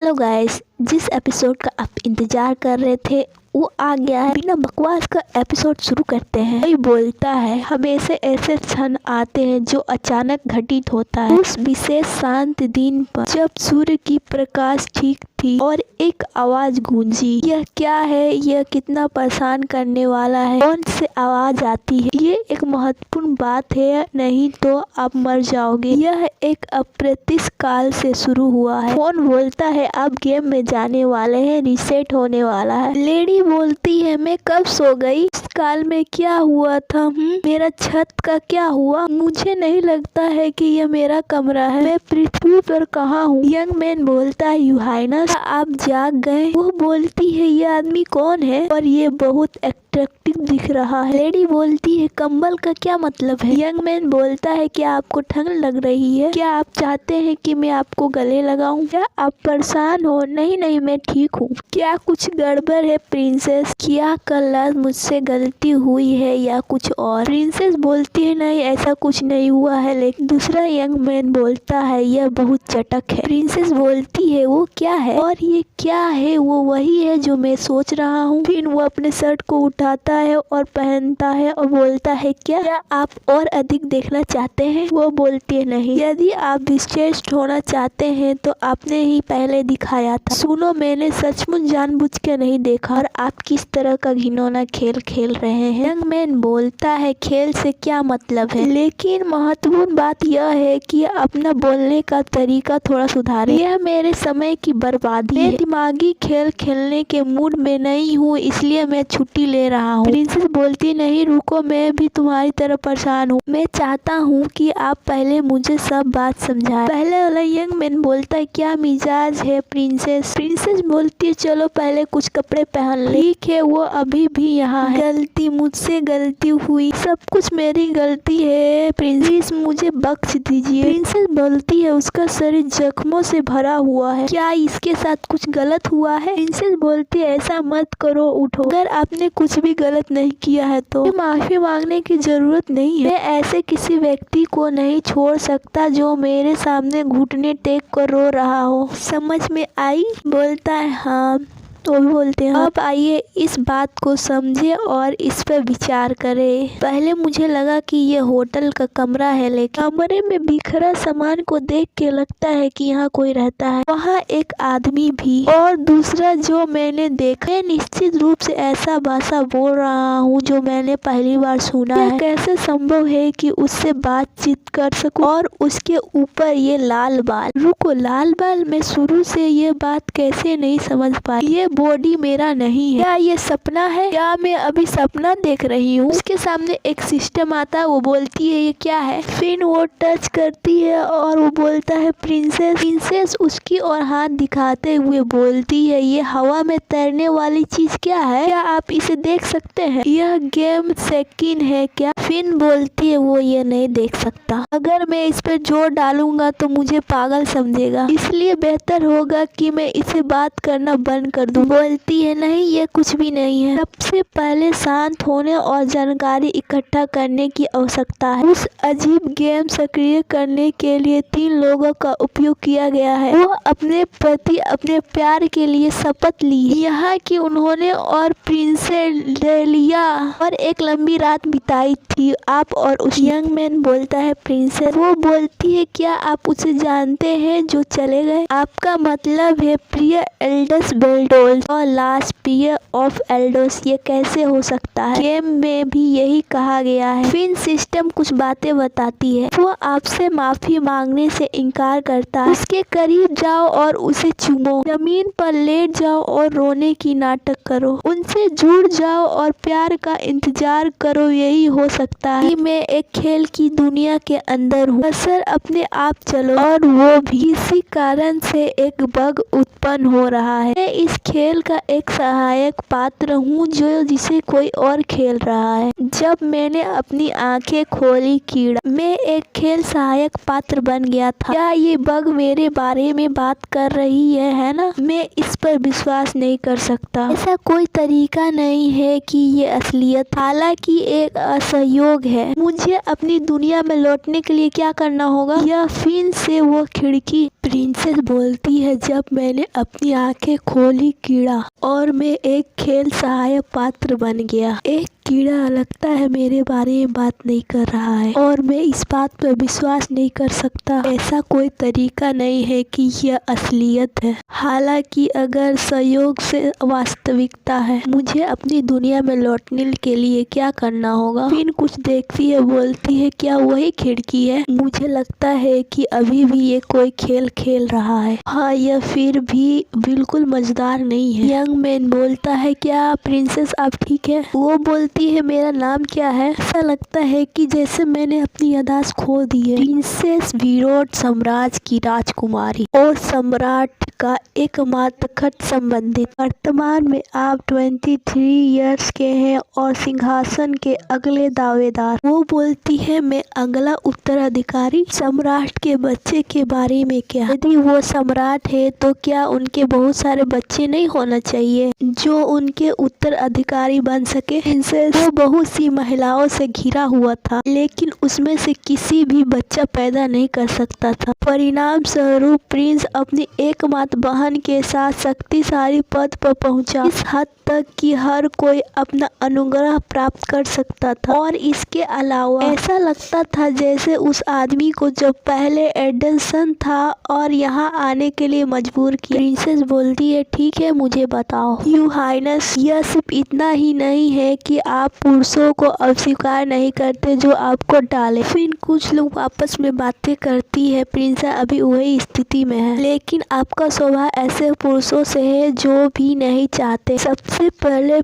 Hello guys, जिस episode का आप इंतजार कर रहे थे वो आ गया है। बिना बकवास का एपिसोड शुरू करते हैं। कोई बोलता है हमेशा ऐसे क्षण आते हैं जो अचानक घटित होता है उस विशेष शांत दिन पर जब सूर्य की प्रकाश ठीक थी और एक आवाज गूंजी। यह क्या है? यह कितना परेशान करने वाला है? कौन से आवाज आती है? ये एक महत्वपूर्ण बात है, नहीं तो आप मर जाओगे। यह एक अप्रत्याशित काल से शुरू हुआ है। फोन बोलता है आप गेम में जाने वाले हैं, रीसेट होने वाला है। लेडी बोलती है मैं कब सो गई? इस काल में क्या हुआ था? मेरा छत का क्या हुआ? मुझे नहीं लगता है कि यह मेरा कमरा है। मैं पृथ्वी पर कहाँ हूँ? यंग मैन बोलता है यू हाइनेस, आप जाग गए? वो बोलती है ये आदमी कौन है और ये बहुत अट्रैक्टिव दिख रहा है। लेडी बोलती है कंबल का क्या मतलब है? यंग मैन बोलता है क्या आपको ठंड लग रही है? क्या आप चाहते हैं कि मैं आपको गले लगाऊं? क्या आप परेशान हो? नहीं नहीं, मैं ठीक हूँ। क्या कुछ गड़बड़ है प्रिंसेस? क्या कल रात मुझसे गलती हुई है या कुछ और? प्रिंसेस बोलती है नहीं, ऐसा कुछ नहीं हुआ है। लेकिन दूसरा यंग मैन बोलता है यह बहुत चटक है। प्रिंसेस बोलती है वो क्या है और ये क्या है? वो वही है जो मैं सोच रहा हूँ। फिर वो अपने शर्ट को उठाता है और पहनता है और बोलता है क्या आप और अधिक देखना चाहते हैं? वो बोलती है नहीं, यदि आप विश्रेष्ठ होना चाहते हैं तो आपने ही पहले दिखाया था। सुनो, मैंने सचमुच जानबूझ के नहीं देखा और आप किस तरह का घिनौना खेल खेल रहे हैं। यंग मैन बोलता है खेल से क्या मतलब है, लेकिन महत्वपूर्ण बात यह है कि अपना बोलने का तरीका थोड़ा सुधारें। यह मेरे समय की बर्बादी है। मैं दिमागी खेल खेलने के मूड में नहीं हूँ, इसलिए मैं छुट्टी ले रहा हूँ। प्रिंसेस बोलती नहीं रुको, मैं भी तुम्हारी तरह परेशान हूँ। मैं चाहता हूँ कि आप पहले मुझे सब बात समझाएं। पहले वाला यंग मैन बोलता है क्या मिजाज है प्रिंसेस? प्रिंसेस बोलती है चलो पहले कुछ कपड़े पहन ले। ठीक है, वो अभी भी यहाँ है। गलती मुझसे गलती हुई, सब कुछ मेरी गलती है। प्रिंसेस मुझे बख्श दीजिए। प्रिंसेस बोलती है उसका शरीर जख्मों से भरा हुआ है, क्या इसके साथ कुछ गलत हुआ है? प्रिंसेस बोलती है ऐसा मत करो, उठो। अगर आपने कुछ भी गलत नहीं किया है तो माफी मांगने की जरूरत नहीं है। मैं ऐसे किसी व्यक्ति को नहीं छोड़ सकता जो मेरे सामने घुटने टेक कर रो रहा हो। समझ में आई? बोलता है हाँ। तो भी बोलते हैं अब आइए इस बात को समझे और इस पर विचार करें। पहले मुझे लगा कि ये होटल का कमरा है, लेकिन कमरे में बिखरा सामान को देख के लगता है कि यहाँ कोई रहता है। वहाँ एक आदमी भी, और दूसरा जो मैंने देखा है निश्चित रूप से ऐसा भाषा बोल रहा हूँ जो मैंने पहली बार सुना है। कैसे संभव है कि उससे बातचीत कर सकूं और उसके ऊपर ये लाल बाल? रुको, लाल बाल? मैं शुरू से ये बात कैसे नहीं समझ पाई? ये बॉडी मेरा नहीं है। क्या ये सपना है? क्या मैं अभी सपना देख रही हूँ? उसके सामने एक सिस्टम आता है, वो बोलती है ये क्या है? फिर वो टच करती है और वो बोलता है प्रिंसेस। प्रिंसेस उसकी ओर हाथ दिखाते हुए बोलती है ये हवा में तैरने वाली चीज क्या है? क्या आप इसे देख सकते हैं? यह गेम सेकिन है क्या? फिन बोलती है वो ये नहीं देख सकता। अगर मैं इस पर जोर डालूंगा तो मुझे पागल समझेगा, इसलिए बेहतर होगा कि मैं इसे बात करना बंद कर दूं। बोलती है नहीं, ये कुछ भी नहीं है। सबसे पहले शांत होने और जानकारी इकट्ठा करने की आवश्यकता है। उस अजीब गेम सक्रिय करने के लिए 3 लोगों का उपयोग किया गया है। वो अपने प्रति अपने प्यार के लिए शपथ ली, यहाँ की उन्होंने और प्रिंसेस डेलिया और एक लंबी रात बिताई थी। आप और उस यंग मैन बोलता है प्रिंसेस। वो बोलती है क्या आप उसे जानते हैं जो चले गए? आपका मतलब है प्रिय एल्डस बेल्डोल्स और लास्ट पियर ऑफ एल्डोस? ये कैसे हो सकता है? गेम में भी यही कहा गया है। फिन सिस्टम कुछ बातें बताती है। वो आपसे माफी मांगने से इनकार करता है। उसके करीब जाओ और उसे चूमो, जमीन पर लेट जाओ और रोने की नाटक करो, उनसे जुड़ जाओ और प्यार का इंतजार करो। यही हो सकता है कि मैं एक खेल की दुनिया के अंदर हूँ। असर अपने आप चलो, और वो भी किसी कारण से एक बग उत्पन्न हो रहा है। मैं इस खेल का एक सहायक पात्र हूँ जो जिसे कोई और खेल रहा है। जब मैंने अपनी आंखें खोली कीड़ा, मैं एक खेल सहायक पात्र बन गया था। क्या ये बग मेरे बारे में बात कर रही है ना? मैं इस पर विश्वास नहीं कर सकता। ऐसा कोई तरीका नहीं है कि ये असलियत, हालांकि एक असहयोग है। मुझे अपनी दुनिया में लौटने के लिए क्या करना होगा? यह फिन से वो खिड़की प्रिंसेस बोलती है, जब मैंने अपनी आंखें खोली कीड़ा और मैं एक खेल सहायक पात्र बन गया। एक कीड़ा लगता है मेरे बारे में बात नहीं कर रहा है और मैं इस बात पर विश्वास नहीं कर सकता। ऐसा कोई तरीका नहीं है कि यह असलियत है। हालांकि अगर संयोग से वास्तविकता है, मुझे अपनी दुनिया में लौटने के लिए क्या करना होगा। फिन कुछ देखती है, बोलती है, क्या वही खिड़की है? मुझे लगता है कि अभी भी ये कोई खेल खेल रहा है। हाँ, यह फिर भी बिल्कुल मजेदार नहीं है। यंग मैन बोलता है, क्या प्रिंसेस आप ठीक है? वो बोलती है, मेरा नाम क्या है? ऐसा लगता है कि जैसे मैंने अपनी याददाश्त खो दी है। प्रिंसेस विरोध साम्राज्य की राजकुमारी और सम्राट का एकमात्र खत संबंधित। वर्तमान में आप 23 इयर्स के हैं और सिंहासन के अगले दावेदार। वो बोलती है, मैं अगला उत्तराधिकारी। सम्राट के बच्चे के बारे में क्या? यदि वो सम्राट है तो क्या उनके बहुत सारे बच्चे नहीं होना चाहिए जो उनके उत्तराधिकारी बन सके? प्रिंसेस, वो बहुत सी महिलाओं से घिरा हुआ था, लेकिन उसमें से किसी भी बच्चा पैदा नहीं कर सकता था। परिणाम स्वरूप प्रिंस अपनी एकमात्र बहन के साथ शक्तिशाली पद पर पहुंचा, इस हद तक कि हर कोई अपना अनुग्रह प्राप्त कर सकता था। और इसके अलावा ऐसा लगता था जैसे उस आदमी को जो पहले एडल्सन था और यहाँ आने के लिए मजबूर किया। प्रिंसेस बोलती है, ठीक है, मुझे बताओ। यू हाइनेस, यह सिर्फ इतना ही नहीं है कि आप पुरुषों को अस्वीकार नहीं करते जो आपको डाले। फिर कुछ लोग आपस में बातें करती है। प्रिंसेस अभी वही स्थिति में है, लेकिन आपका स्वभाव ऐसे पुरुषों से है जो भी नहीं चाहते। सबसे पहले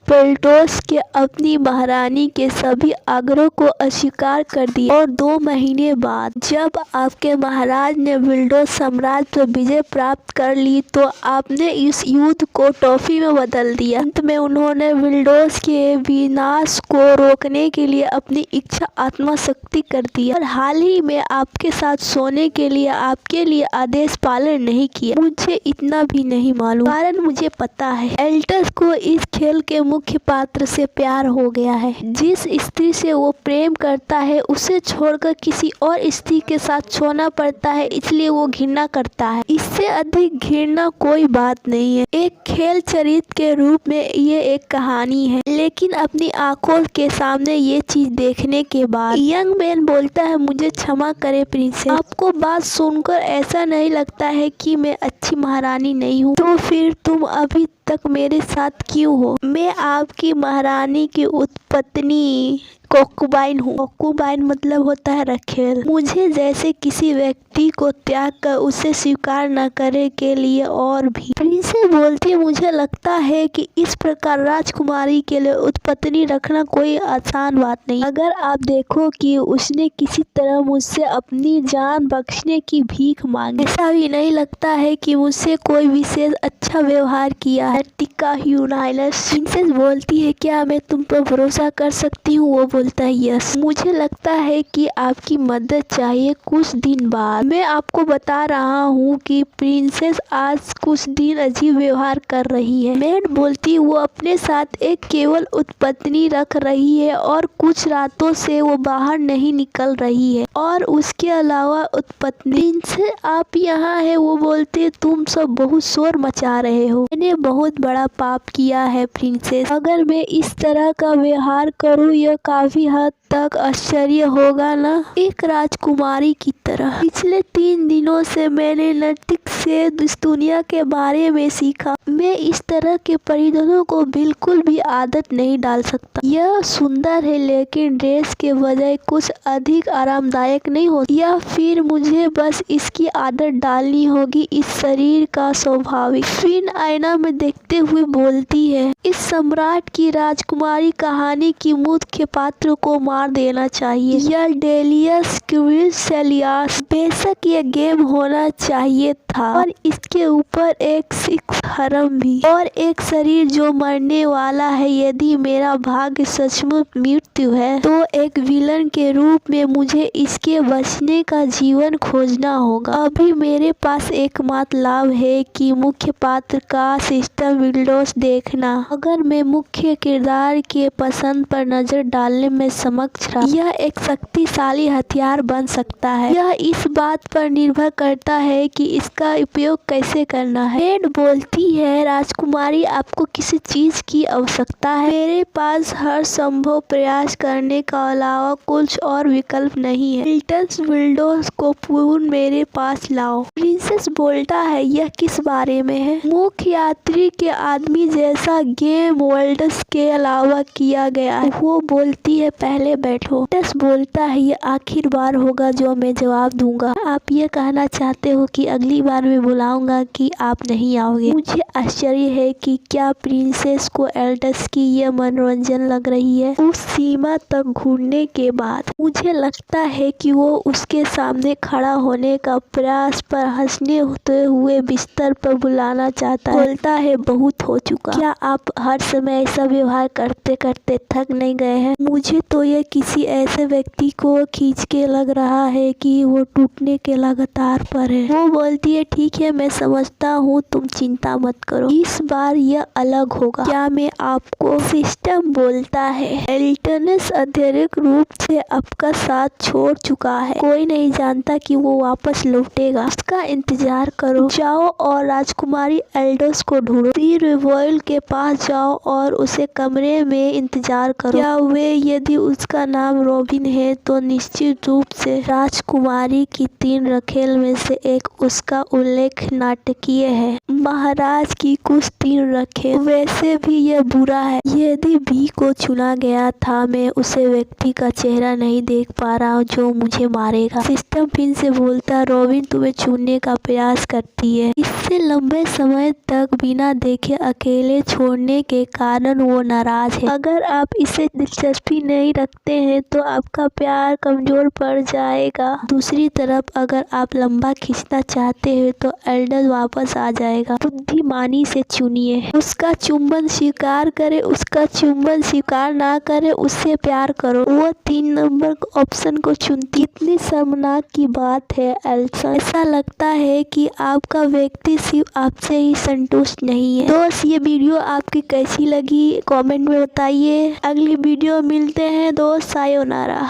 विल्डोस के अपनी महारानी के सभी आग्रह को अस्वीकार कर दिया और 2 महीने बाद जब आपके महाराज ने विल्डोस साम्राज्य पर विजय प्राप्त कर ली तो आपने इस युद्ध को ट्रॉफी में बदल दिया। अंत में उन्होंने विल्डोस के विनाश को रोकने के लिए अपनी इच्छा आत्मा शक्ति कर दी और हाल ही में आपके साथ सोने के लिए आपके लिए आदेश पालन नहीं किया। मुझे इतना भी नहीं मालूम, कारण मुझे पता है एल्टस को इस खेल के मुख्य पात्र से प्यार हो गया है। जिस स्त्री से वो प्रेम करता है उसे छोड़कर किसी और स्त्री के साथ सोना पड़ता है, इसलिए वो घृणा करता है। इससे अधिक घृणा कोई बात नहीं है। एक खेल चरित्र के रूप में ये एक कहानी है, लेकिन अपनी आंखों के सामने ये चीज देखने के बाद यंग मैन बोलता है, मुझे क्षमा करे प्रिंसेस, आपको बात सुनकर ऐसा नहीं लगता है कि मैं अच्छी महारानी नहीं हूँ? तो फिर तुम अभी तक मेरे साथ क्यों हो? मैं आपकी महारानी की उत्पत्नी कोकुबाइन हूँ। कोकुबाइन मतलब होता है रखेल। मुझे जैसे किसी व्यक्ति को त्याग कर उसे स्वीकार न करे के लिए और भी। प्रिंसेस बोलती है, मुझे लगता है कि इस प्रकार राजकुमारी के लिए उत्पत्ति रखना कोई आसान बात नहीं। अगर आप देखो कि उसने किसी तरह मुझसे अपनी जान बख्शने की भीख मांगी, ऐसा भी नहीं लगता है कि मुझसे कोई विशेष अच्छा व्यवहार किया है। टिका ह्यूनाइलस। प्रिंसेस बोलती है, क्या मैं तुम पर भरोसा कर सकती हूँ? वो बोलता है, यस। मुझे लगता है कि आपकी मदद चाहिए। कुछ दिन बाद मैं आपको बता रहा हूँ कि प्रिंसेस आज कुछ दिन अजीब व्यवहार कर रही है। मैं बोलती, वो अपने साथ एक केवल उत्पत्ति रख रही है और कुछ रातों से वो बाहर नहीं निकल रही है और उसके अलावा उत्पत्ति। प्रिंसेस, आप यहाँ है? वो बोलते, तुम सब बहुत शोर मचा रहे हो। मैंने बहुत बड़ा पाप किया है प्रिंसेस। अगर मैं इस तरह का व्यवहार करूँ यह काफी हद तक आश्चर्य होगा ना, एक राजकुमारी की तरह। पिछले 3 दिनों से मैंने नर्तिक से इस दुनिया के बारे में सीखा। मैं इस तरह के परिधानों को बिल्कुल भी आदत नहीं डाल सकता। यह सुंदर है लेकिन ड्रेस के बजाय कुछ अधिक आरामदायक नहीं होता, या फिर मुझे बस इसकी आदत डालनी होगी। इस शरीर का स्वाभाविक। फिन आईना में देखते हुए बोलती है, इस सम्राट की राजकुमारी कहानी की मुख्य पात्र को मार देना चाहिए। यह डेलियस क्विसेलियस। बेशक यह गेम होना चाहिए था और इसके ऊपर एक सिक्स हरम भी और एक शरीर जो मरने वाला है। यदि मेरा भाग्य सचमुच मृत्यु है तो एक विलन के रूप में मुझे इसके बचने का जीवन खोजना होगा। अभी मेरे पास एकमात्र लाभ है कि मुख्य पात्र का सिस्टम विंडोज देखना। अगर मैं मुख्य किरदार के पसंद पर नजर डालने में समक्ष रहा, यह एक शक्तिशाली हथियार बन सकता है। यह इस बात पर निर्भर करता है कि इसका उपयोग कैसे करना है। रेड बोलती है, राजकुमारी आपको किसी चीज की आवश्यकता है? मेरे पास हर संभव प्रयास करने का अलावा कुछ और विकल्प नहीं है। हिल्टन विंडोज को पूर्ण मेरे पास लाओ। प्रिंसेस बोलता है, यह किस बारे में है? मुख्य यात्री के आदमी जैसा गेम वर्ल्ड्स के अलावा किया गया है। वो बोलती है, पहले बैठो। टस बोलता है, ये आखिर बार होगा जो मैं जवाब दूंगा। आप ये कहना चाहते हो कि अगली बार मैं बुलाऊंगा कि आप नहीं आओगे? मुझे आश्चर्य है कि क्या प्रिंसेस को एल्डस की ये मनोरंजन लग रही है। उस सीमा तक घूरने के बाद मुझे लगता है कि वो उसके सामने खड़ा होने का प्रयास पर हंसने होते हुए बिस्तर पर बुलाना चाहता है। बोलता है, बहुत हो चुका। क्या आप हर समय ऐसा व्यवहार करते करते थक नहीं गए हैं? मुझे तो ये किसी ऐसे व्यक्ति को खींच के लग रहा है कि वो टूटने के लगातार पर है। वो बोलती है, ठीक है मैं समझता हूँ, तुम चिंता मत करो, इस बार यह अलग होगा। क्या मैं आपको? सिस्टम बोलता है, एल्टनस आधिकारिक रूप से आपका साथ छोड़ चुका है। कोई नहीं जानता कि वो वापस लौटेगा। उसका इंतजार करो। जाओ और राजकुमारी एल्डोस को ढूंढो। फिर रिवॉयल के पास जाओ और उसे कमरे में इंतजार करो। क्या वे, यदि उसका नाम रॉबिन है तो निश्चित रूप से राजकुमारी की 3 रखेल में से एक। उसका उल्लेख नाटकीय है। महाराज की कुछ 3 रखेल। वैसे भी यह बुरा है। यदि भी को चुना गया था, मैं उसे व्यक्ति का चेहरा नहीं देख पा रहा हूँ जो मुझे मारेगा। सिस्टम फिर से बोलता, रॉबिन तुम्हें चुनने का प्रयास करती है। इससे लंबे समय तक बिना देखे अकेले छोड़ने के कारण वो नाराज है। अगर आप इसे दिलचस्पी नहीं रखते हैं तो आपका प्यार कमजोर पड़ जाएगा। दूसरी तरफ अगर आप लंबा खींचना चाहते हैं तो एल्डस वापस आ जाएगा। बुद्धिमानी से चुनिए। उसका चुंबन स्वीकार करे, उसका चुंबन स्वीकार ना करे, उससे प्यार करो। वो 3 नंबर ऑप्शन को चुनती। इतनी शर्मनाक की बात है एल्सा। ऐसा लगता है कि आपका व्यक्ति सिर्फ आपसे ही संतुष्ट नहीं है। दोस्त, ये वीडियो आपकी कैसी लगी कमेंट में बताइए। अगली वीडियो मिलते हैं दोस्त। सायोनारा।